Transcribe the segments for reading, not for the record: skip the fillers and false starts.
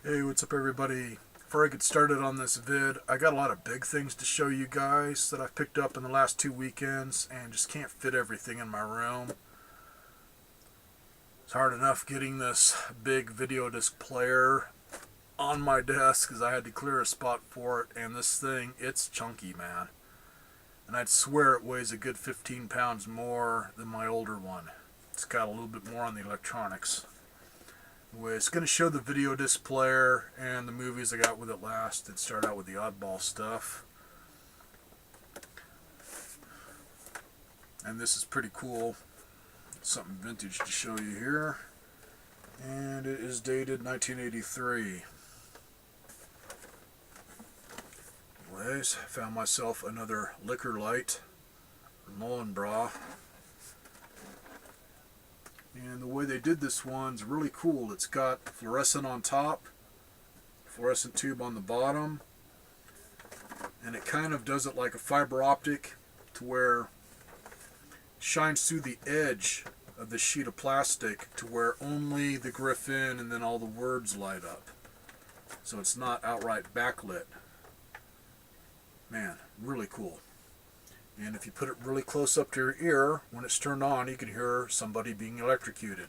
Hey, what's up everybody? Before I get started on this vid, I got a lot of big things to show you guys that I've picked up in the last 2 weekends and just can't fit everything in my room. It's hard enough getting this big video disc player on my desk because I had to clear a spot for it, and this thing, it's chunky, man. And I'd swear it weighs a good 15 pounds more than my older one. It's got a little bit more on the electronics. It's going to show the video disc player and the movies I got with it last. It started out with the oddball stuff. And this is pretty cool. Something vintage to show you here. And it is dated 1983. Anyways, found myself another liquor light from Bra. And the way they did this one's really cool. It's got fluorescent on top, fluorescent tube on the bottom, and it kind of does it like a fiber optic to where it shines through the edge of the sheet of plastic to where only the griffin and then all the words light up. So it's not outright backlit. Man, really cool. And if you put it really close up to your ear, when it's turned on, you can hear somebody being electrocuted.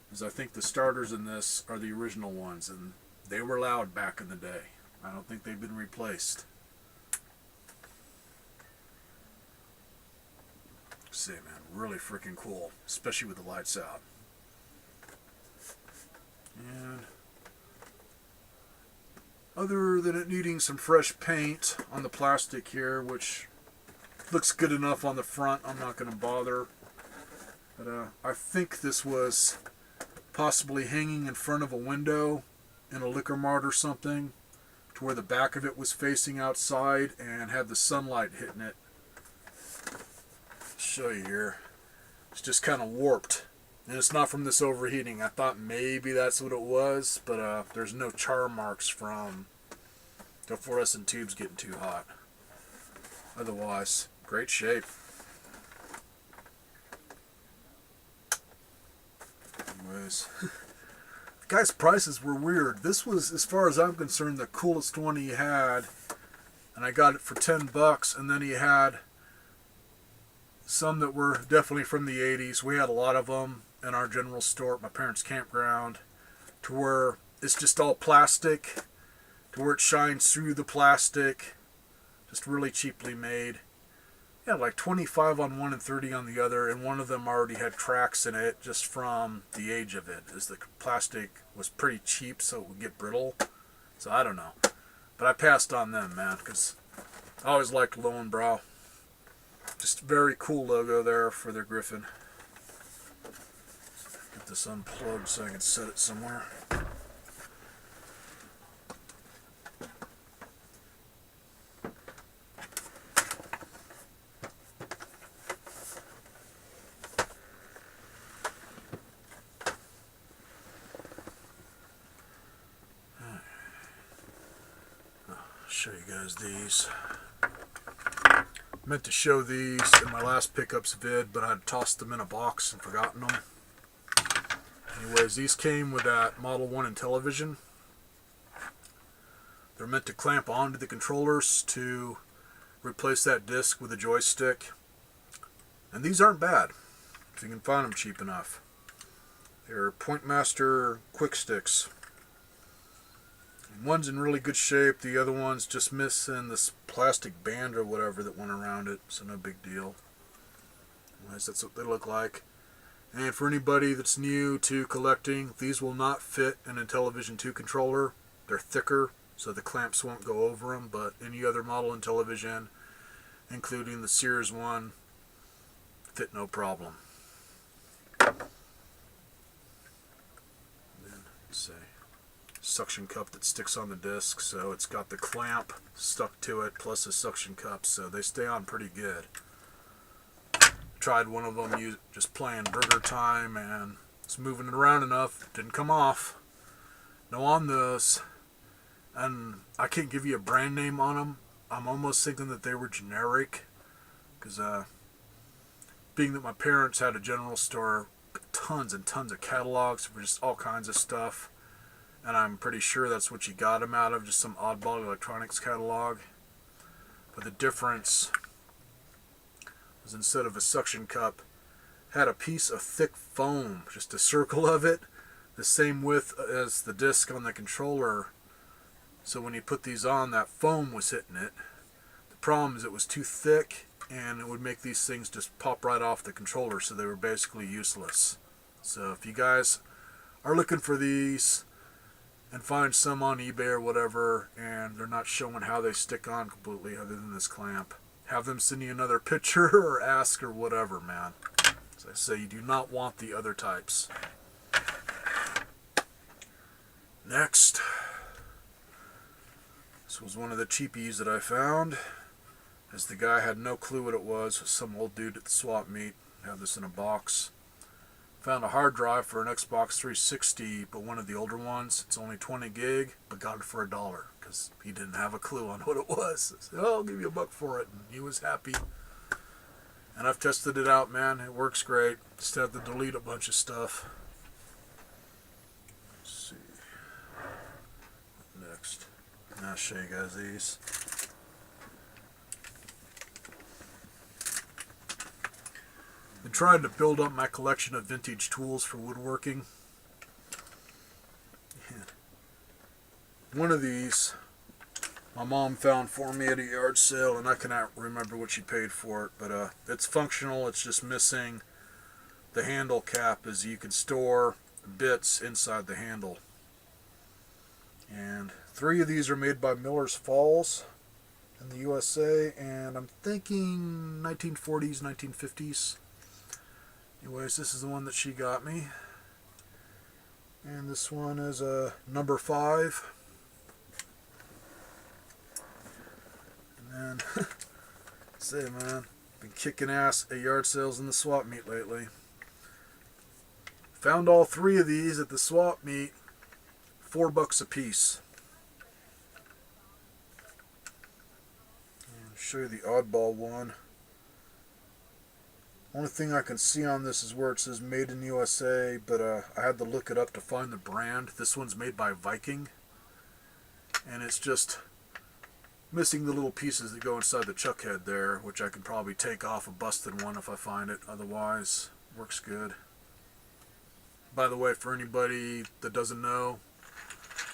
Because I think the starters in this are the original ones, and they were loud back in the day. I don't think they've been replaced. See, man, really freaking cool, especially with the lights out. And other than it needing some fresh paint on the plastic here, which looks good enough on the front, I'm not going to bother. But I think this was possibly hanging in front of a window in a liquor mart or something, to where the back of it was facing outside and had the sunlight hitting it. I'll show you here. It's just kind of warped. And it's not from this overheating. I thought maybe that's what it was, but there's no char marks from the fluorescent tubes getting too hot. Otherwise, great shape. Anyways, the guy's prices were weird. This was, as far as I'm concerned, the coolest one he had, and I got it for $10. And then he had some that were definitely from the 80s. We had a lot of them in our general store at my parents' campground, to where it's just all plastic, to where it shines through the plastic. Just really cheaply made. Yeah, like 25 on one and 30 on the other, and one of them already had cracks in it just from the age of it, as the plastic was pretty cheap, so it would get brittle. So I don't know. But I passed on them, man, because I always liked Bra. Just very cool logo there for their griffin. Get this unplugged so I can set it somewhere. Show you guys these. Meant to show these in my last pickups vid, but I'd tossed them in a box and forgotten them. Anyways, these came with that Model 1 Intellivision. They're meant to clamp onto the controllers to replace that disc with a joystick. And these aren't bad, if you can find them cheap enough. They're Pointmaster quick sticks. One's in really good shape, the other one's just missing this plastic band or whatever that went around it, so no big deal. Anyways, that's what they look like. And for anybody that's new to collecting, these will not fit in a Intellivision 2 controller. They're thicker, so the clamps won't go over them, but any other model Intellivision, including the Sears one, fit no problem. And then, let's see. Suction cup that sticks on the disc, so it's got the clamp stuck to it plus a suction cup, so they stay on pretty good. Tried one of them just playing Burger Time, and it's moving it around enough, didn't come off. Now on those, and I can't give you a brand name on them. I'm almost thinking that they were generic, because being that my parents had a general store, tons and tons of catalogs for just all kinds of stuff. and I'm pretty sure that's what you got them out of, just some oddball electronics catalog. But the difference was, instead of a suction cup, had a piece of thick foam, just a circle of it, the same width as the disc on the controller. So when you put these on, that foam was hitting it. The problem is it was too thick, and it would make these things just pop right off the controller, so they were basically useless. So if you guys are looking for these and find some on eBay or whatever, and they're not showing how they stick on completely other than this clamp, have them send you another picture or ask or whatever, man. As I say, you do not want the other types. Next, this was one of the cheapies that I found, as the guy had no clue what it was. Some old dude at the swap meet had this in a box. Found a hard drive for an Xbox 360, but one of the older ones. It's only 20 gig, but got it for $1 because he didn't have a clue on what it was. I said, "Oh, I'll give you $1 for it," and he was happy. And I've tested it out, man. It works great. Just had to delete a bunch of stuff. Let's see. Next, I'll show you guys these. Been trying to build up my collection of vintage tools for woodworking. One of these my mom found for me at a yard sale, and I cannot remember what she paid for it, but it's functional. It's just missing the handle cap, as you can store bits inside the handle. And 3 of these are made by Miller's Falls in the USA, and I'm thinking 1940s, 1950s. Anyways, this is the one that she got me. And this one is a number 5. And then, say, man, been kicking ass at yard sales and the swap meet lately. Found all 3 of these at the swap meet, $4 a piece. I'll show you the oddball one. Only thing I can see on this is where it says made in USA, but I had to look it up to find the brand. This one's made by Viking, and it's just missing the little pieces that go inside the chuck head there, which I can probably take off a busted one if I find it. Otherwise, works good. By the way, for anybody that doesn't know,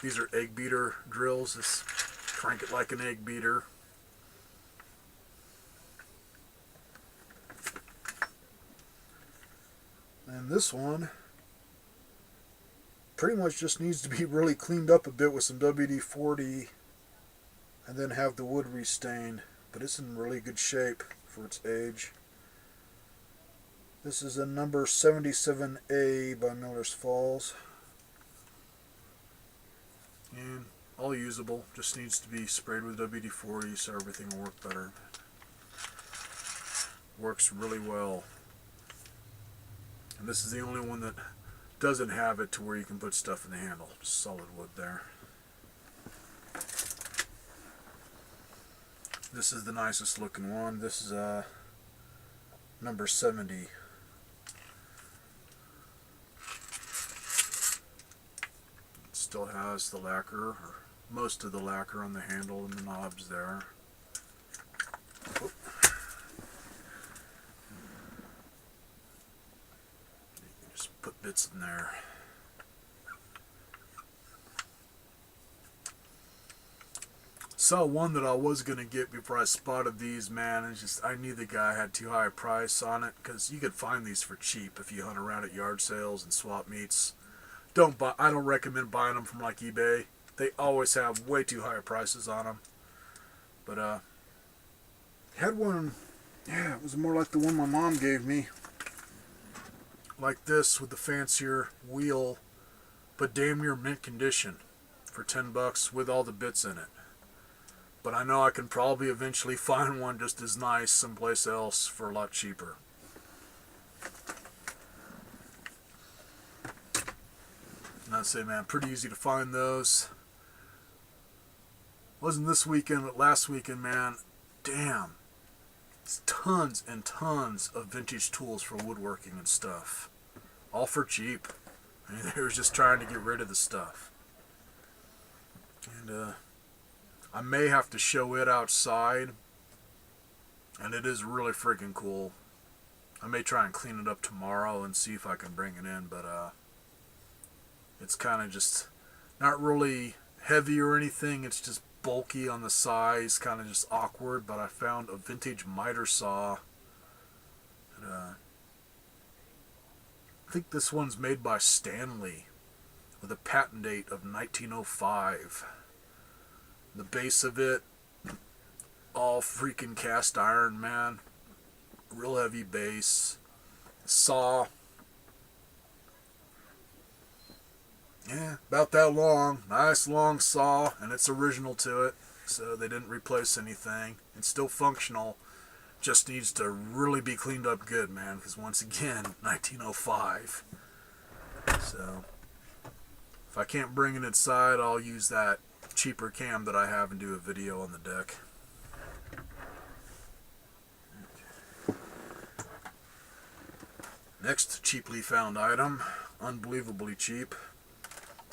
these are egg beater drills. Just crank it like an egg beater. And this one pretty much just needs to be really cleaned up a bit with some WD-40 and then have the wood restained, but it's in really good shape for its age. This is a number 77A by Miller's Falls, and all usable. Just needs to be sprayed with WD-40 so everything will work better. Works really well. And this is the only one that doesn't have it to where you can put stuff in the handle. Just solid wood there. This is the nicest looking one. This is number 70. It still has the lacquer, or most of the lacquer on the handle and the knobs there. Oop. Just put bits in there. Saw one that I was going to get before I spotted these, man. It's just, I knew the guy had too high a price on it, because you could find these for cheap if you hunt around at yard sales and swap meets. I don't recommend buying them from like eBay. They always have way too high prices on them. But had one, yeah, it was more like the one my mom gave me. Like this with the fancier wheel, but damn near mint condition for $10 with all the bits in it. But I know I can probably eventually find one just as nice someplace else for a lot cheaper. And I'd say, man, pretty easy to find those. Wasn't this weekend, but last weekend, man, damn. It's tons and tons of vintage tools for woodworking and stuff. All for cheap. I mean, they were just trying to get rid of the stuff. And I may have to show it outside, and it is really freaking cool. I may try and clean it up tomorrow and see if I can bring it in, but it's kind of just not really heavy or anything. It's just bulky on the size, kind of just awkward. But I found a vintage miter saw. And, I think this one's made by Stanley with a patent date of 1905. The base of it, all freaking cast iron, man. Real heavy base. Saw. Yeah, about that long. Nice long saw, and it's original to it. So they didn't replace anything. It's still functional. Just needs to really be cleaned up good, man. Because once again, 1905. So if I can't bring it inside, I'll use that cheaper cam that I have and do a video on the deck. Next cheaply found item. Unbelievably cheap.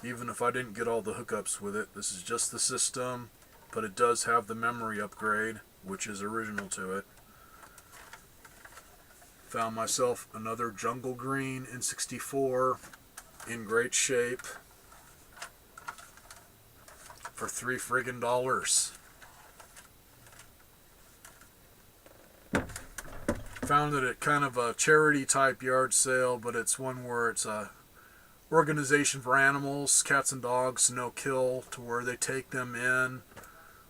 Even if I didn't get all the hookups with it. This is just the system, but it does have the memory upgrade, which is original to it. Found myself another Jungle Green N64 in great shape for $3 friggin' dollars. Found it at kind of a charity type yard sale, but it's one where it's a organization for animals, cats and dogs, no kill, to where they take them in,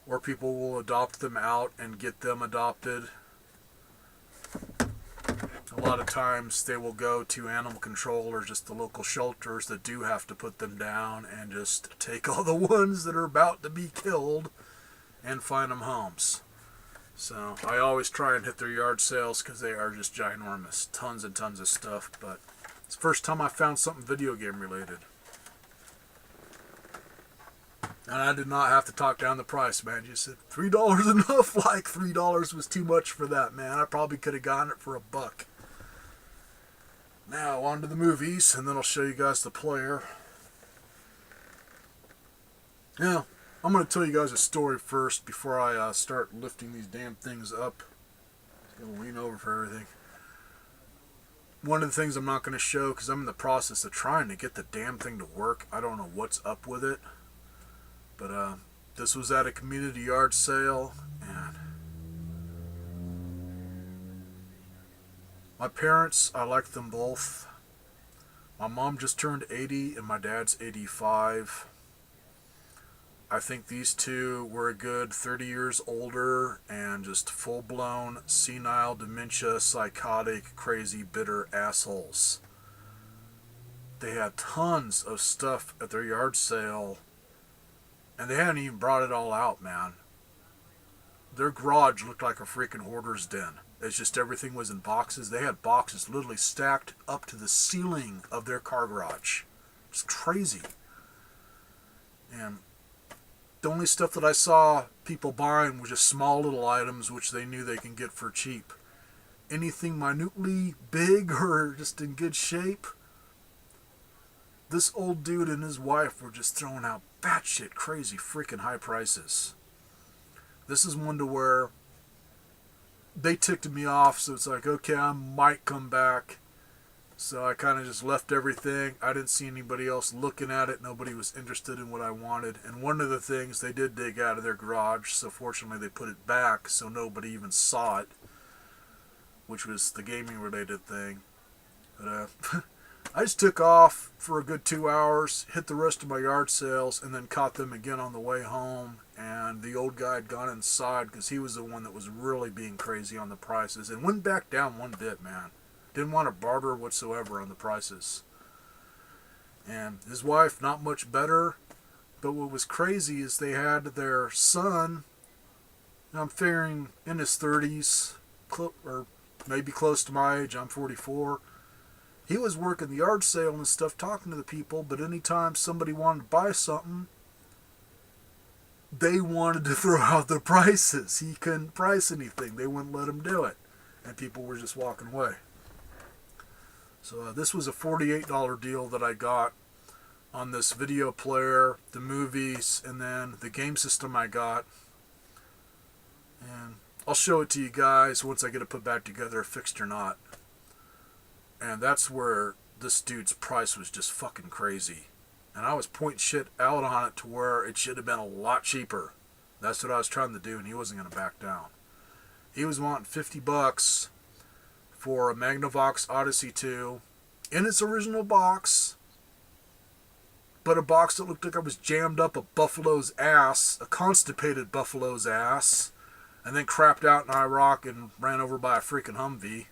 or people will adopt them out and get them adopted. A lot of times they will go to animal control or just the local shelters that do have to put them down and just take all the ones that are about to be killed and find them homes. So I always try and hit their yard sales because they are just ginormous. Tons and tons of stuff, but it's the first time I found something video game related. And I did not have to talk down the price, man. You said $3 enough? Like $3 was too much for that, man. I probably could have gotten it for $1. Now on to the movies, and then I'll show you guys the player. Now, I'm going to tell you guys a story first before I start lifting these damn things up. I'm going to lean over for everything. One of the things I'm not going to show, because I'm in the process of trying to get the damn thing to work. I don't know what's up with it. But this was at a community yard sale, and my parents, I like them both. My mom just turned 80 and my dad's 85. I think these two were a good 30 years older and just full-blown senile, dementia, psychotic, crazy, bitter assholes. They had tons of stuff at their yard sale, and they hadn't even brought it all out, man. Their garage looked like a freaking hoarder's den. It's just everything was in boxes. They had boxes literally stacked up to the ceiling of their car garage. It's crazy. And the only stuff that I saw people buying was just small little items which they knew they can get for cheap. Anything minutely big or just in good shape, this old dude and his wife were just throwing out batshit crazy freaking high prices. This is one to where they ticked me off, so it's like, okay, I might come back. So I kind of just left everything. I didn't see anybody else looking at it. Nobody was interested in what I wanted. And one of the things they did dig out of their garage, so fortunately they put it back so nobody even saw it, which was the gaming related thing. But I just took off for a good 2 hours, hit the rest of my yard sales, and then caught them again on the way home. And the old guy had gone inside because he was the one that was really being crazy on the prices and went back down one bit, man. Didn't want to barter whatsoever on the prices. And his wife, not much better. But what was crazy is they had their son, I'm figuring in his 30s, or maybe close to my age, I'm 44. He was working the yard sale and stuff, talking to the people, but anytime somebody wanted to buy something, they wanted to throw out the prices. He couldn't price anything. They wouldn't let him do it. And people were just walking away. So this was a $48 deal that I got on this video player, the movies, and then the game system I got. And I'll show it to you guys once I get it put back together, fixed or not. And that's where this dude's price was just fucking crazy. And I was pointing shit out on it to where it should have been a lot cheaper. That's what I was trying to do, and he wasn't going to back down. He was wanting $50 for a Magnavox Odyssey 2 in its original box, but a box that looked like I was jammed up a buffalo's ass, a constipated buffalo's ass, and then crapped out in Iraq and ran over by a freaking Humvee.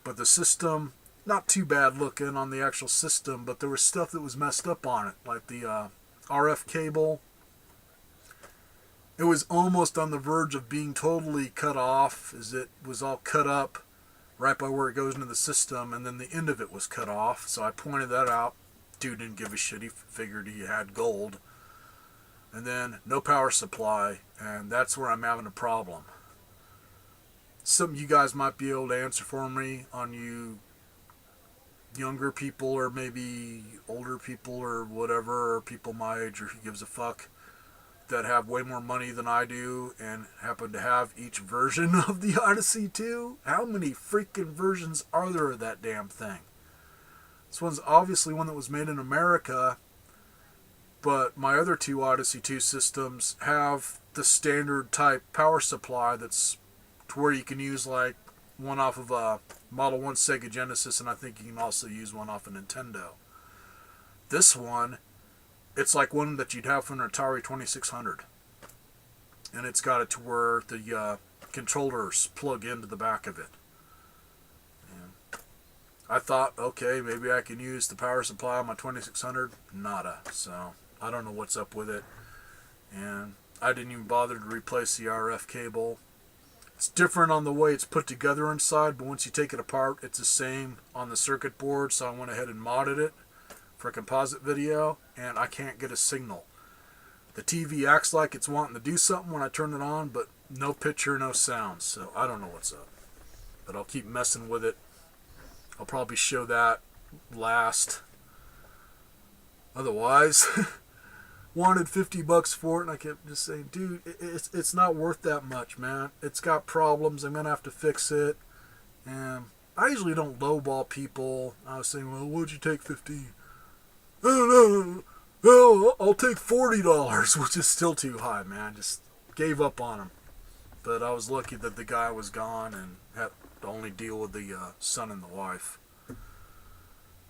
But the system, not too bad looking on the actual system, but there was stuff that was messed up on it, like the RF cable. It was almost on the verge of being totally cut off, as it was all cut up right by where it goes into the system, and then the end of it was cut off. So I pointed that out. Dude didn't give a shit. He figured he had gold. And then no power supply, and that's where I'm having a problem. Some of you guys might be able to answer for me, on you younger people or maybe older people or whatever, or people my age or who gives a fuck, that have way more money than I do and happen to have each version of the Odyssey 2. How many freaking versions are there of that damn thing? This one's obviously one that was made in America, but my other two Odyssey 2 systems have the standard type power supply that's to where you can use like one off of a Model 1 Sega Genesis, and I think you can also use one off a Nintendo. This one, it's like one that you'd have from an Atari 2600. And it's got it to where the controllers plug into the back of it. And I thought, okay, maybe I can use the power supply on my 2600. Nada. So I don't know what's up with it. And I didn't even bother to replace the RF cable. It's different on the way it's put together inside, but once you take it apart, it's the same on the circuit board. So I went ahead and modded it for a composite video, and I can't get a signal. The TV acts like it's wanting to do something when I turn it on, but no picture, no sound. So I don't know what's up. But I'll keep messing with it. I'll probably show that last. Otherwise, wanted $50 for it, and I kept just saying, dude, it's not worth that much, man. It's got problems. I'm going to have to fix it. And I usually don't lowball people. I was saying, well, what'd you take 15? Oh, no, I'll take $40, which is still too high, man. Just gave up on him. But I was lucky that the guy was gone and had to only deal with the son and the wife.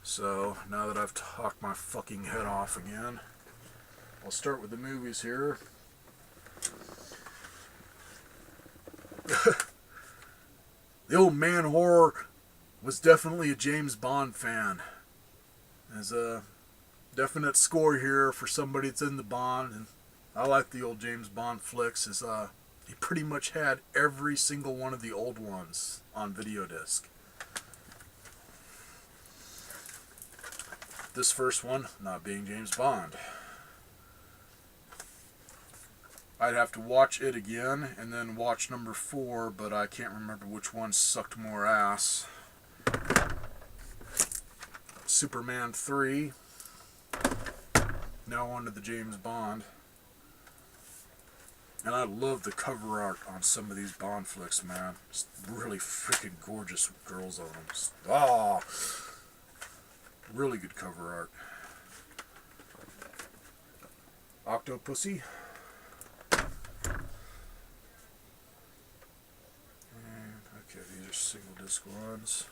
So, now that I've talked my fucking head off again, I'll start with the movies here. The old man whore was definitely a James Bond fan. There's a definite score here for somebody that's in the Bond, and I like the old James Bond flicks. He pretty much had every single one of the old ones on video disc. This first one not being James Bond. I'd have to watch it again and then watch number 4, but I can't remember which one sucked more ass. Superman 3. Now on to the James Bond. And I love the cover art on some of these Bond flicks, man. It's really freaking gorgeous girls on them. Really good cover art. Octopussy. And, okay, these are single disc ones.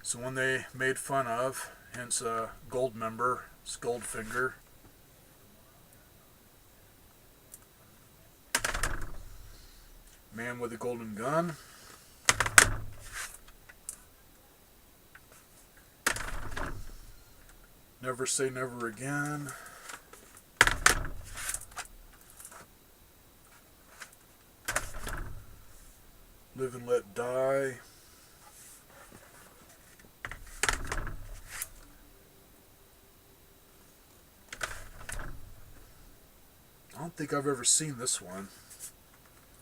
So one they made fun of, hence a gold member, it's Goldfinger. Man with a Golden Gun. Never Say Never Again. Live and Let Die. I don't think I've ever seen this one.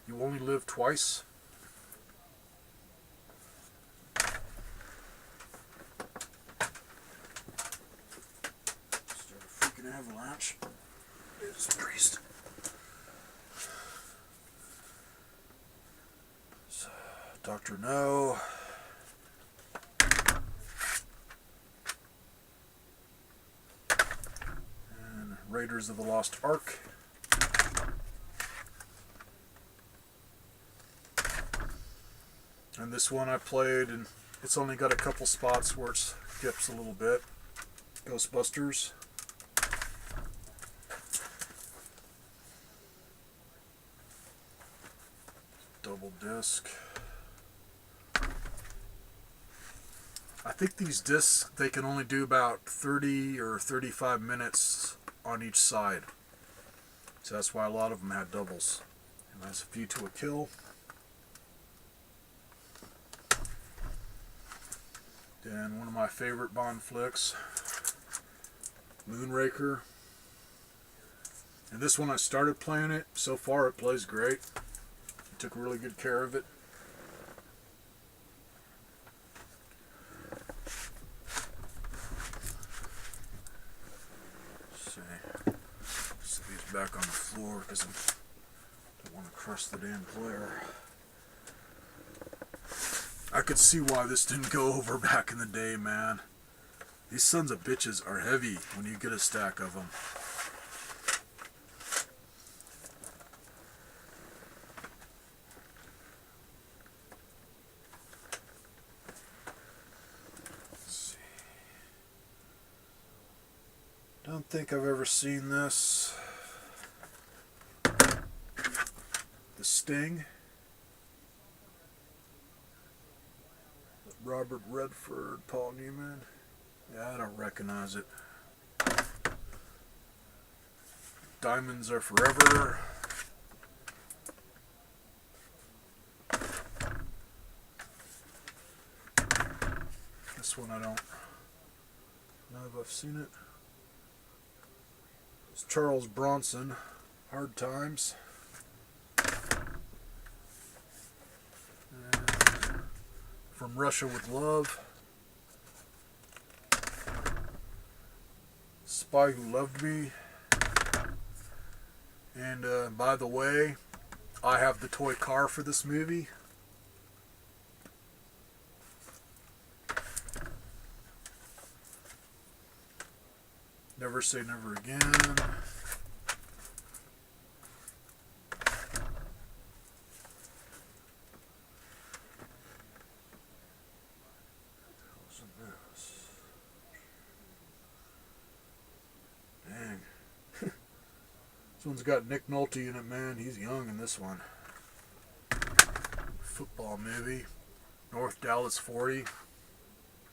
You Only Live Twice. Avalanche. It's Priest. So, Dr. No. And Raiders of the Lost Ark. And this one I played, and it's only got a couple spots where it skips a little bit. Ghostbusters. Double disc. I think these discs, they can only do about 30 or 35 minutes on each side. So that's why a lot of them had doubles. And that's a View to a Kill. Then one of my favorite Bond flicks, Moonraker. And this one I started playing it. So far it plays great. I took really good care of it. Set these back on the floor because I don't want to crush the damn player. I could see why this didn't go over back in the day, man. These sons of bitches are heavy when you get a stack of them. Let's see. Don't think I've ever seen this. The Sting. Robert Redford, Paul Newman. Yeah, I don't recognize it. Diamonds Are Forever. This one I don't know if I've seen it. It's Charles Bronson, Hard Times. From Russia with Love. Spy Who Loved Me. And by the way, I have the toy car for this movie. Never Say Never Again. Dang. This one's got Nick Nolte in it, man. He's young in this one. Football movie. North Dallas 40.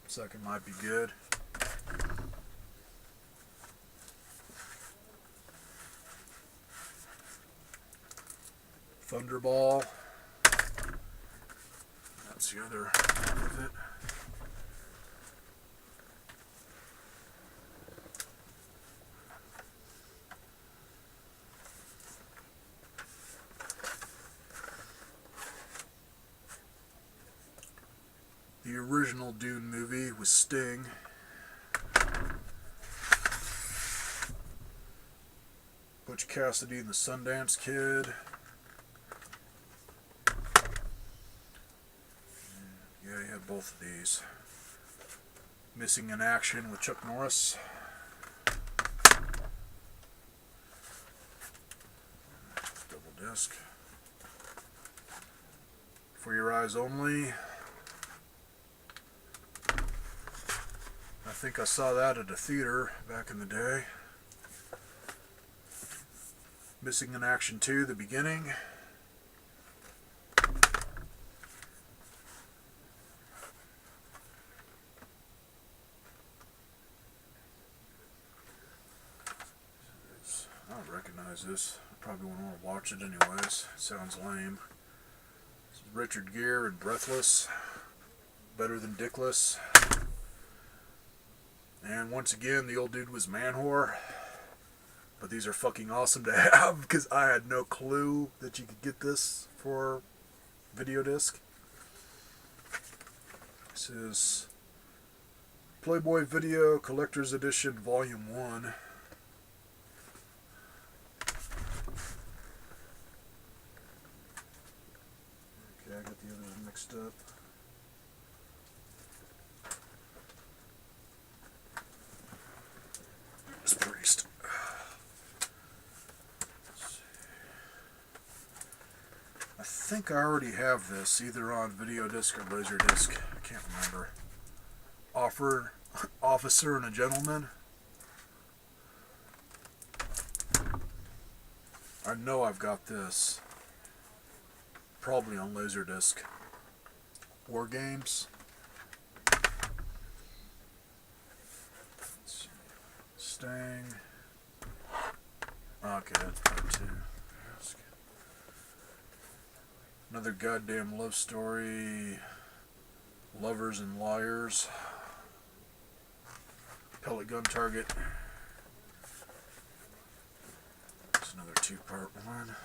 Second might be good. Thunderball. That's the other half of it. The original Dune movie was Sting. Butch Cassidy and the Sundance Kid. Yeah, he had both of these. Missing in Action with Chuck Norris. Double disc. For Your Eyes Only. I think I saw that at a theater back in the day. Missing in Action 2, the beginning. I don't recognize this. I probably won't want to watch it anyways. It sounds lame. This is Richard Gere and Breathless. Better Than Dickless. And once again, the old dude was Man-Whore. But these are fucking awesome to have because I had no clue that you could get this for video disc. This is Playboy Video Collector's Edition Volume 1. scratched up. This priest. I think I already have this either on video disc or laser disc. I can't remember. Officer and a Gentleman. I know I've got this. Probably on Laserdisc. War Games. Stang. Okay, that's part 2. Another goddamn love story. Lovers and Liars. Pellet Gun Target. It's another 2-part one.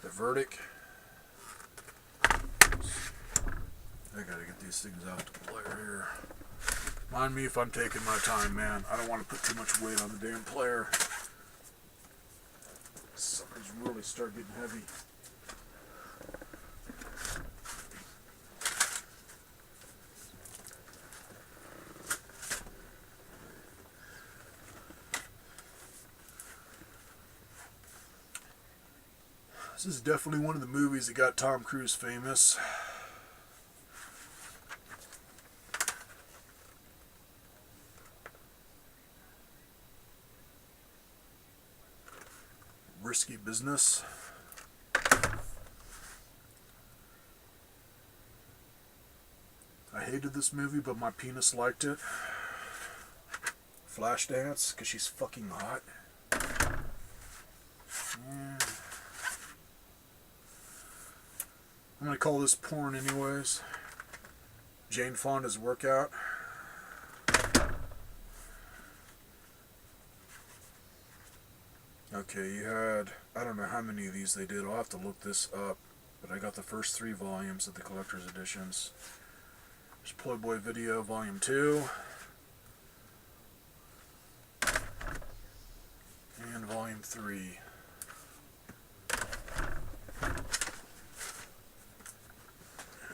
The Verdict. I gotta get these things out the player here. Mind me if I'm taking my time, man. I don't want to put too much weight on the damn player. Suckers really start getting heavy. This is definitely one of the movies that got Tom Cruise famous. Risky Business. I hated this movie, but my penis liked it. Flashdance, because she's fucking hot. I'm going to call this porn anyways. Jane Fonda's Workout. Okay, you had, I don't know how many of these they did. I'll have to look this up. But I got the first 3 volumes of the collector's editions. There's Playboy Video Volume 2. And Volume 3.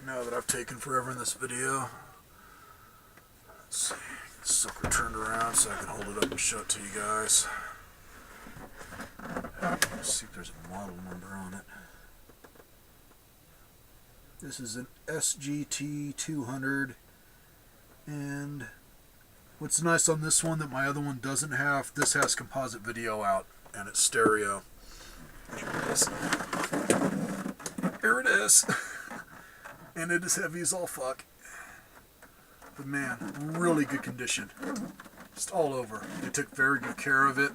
Now that I've taken forever in this video, let's see, get the sucker turned around so I can hold it up and show it to you guys. Let's see if there's a model number on it. This is an SGT 200, and what's nice on this one that my other one doesn't have, this has composite video out, and it's stereo. Here it is. Here it is. And it is heavy as all fuck. But man, really good condition. Just all over. They took very good care of it.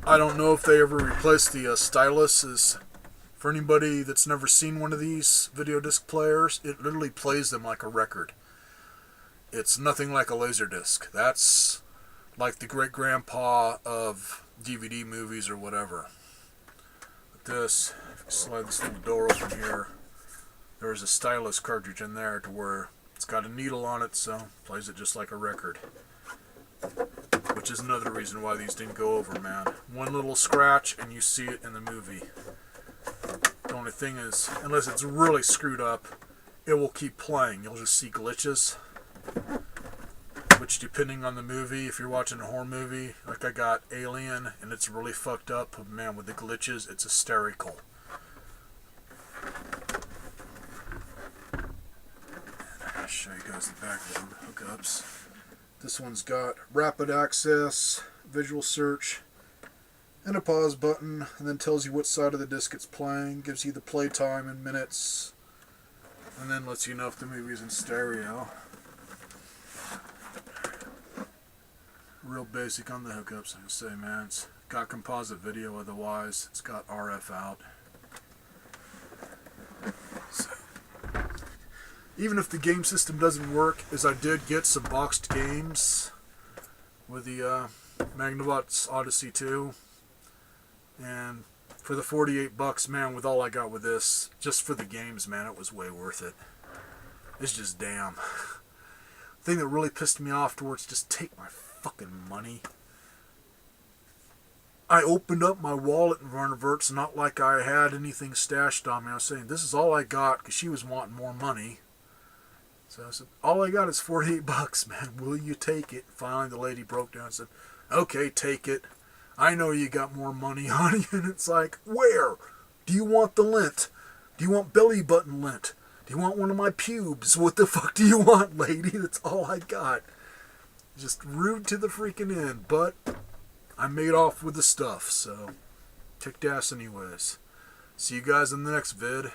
I don't know if they ever replaced the stylus. For anybody that's never seen one of these video disc players, it literally plays them like a record. It's nothing like a laser disc. That's like the great grandpa of DVD movies or whatever. But this, if you slide this little door open here, there's a stylus cartridge in there to where it's got a needle on it, so it plays it just like a record. Which is another reason why these didn't go over, man. One little scratch and you see it in the movie. The only thing is, unless it's really screwed up, it will keep playing. You'll just see glitches. Which, depending on the movie, if you're watching a horror movie, like I got Alien, and it's really fucked up, but man, with the glitches, it's hysterical. I'll show you guys the back of the hookups. This one's got rapid access, visual search, and a pause button, and then tells you what side of the disc it's playing, gives you the play time in minutes, and then lets you know if the movie's in stereo. Real basic on the hookups, I can say, man. It's got composite video, otherwise it's got RF out. So, even if the game system doesn't work, as I did get some boxed games with the Magnavox Odyssey 2, and for the 48 bucks, man, with all I got with this, just for the games, man, it was way worth it. It's just damn. The thing that really pissed me off towards just take my fucking money. I opened up my wallet in front of her. It's not like I had anything stashed on me. I was saying, this is all I got, because she was wanting more money. So I said, all I got is $48, man. Will you take it? Finally, the lady broke down and said, okay, take it. I know you got more money on you. And it's like, where? Do you want the lint? Do you want belly button lint? Do you want one of my pubes? What the fuck do you want, lady? That's all I got. Just rude to the freaking end. But I made off with the stuff, so kicked ass anyways. See you guys in the next vid.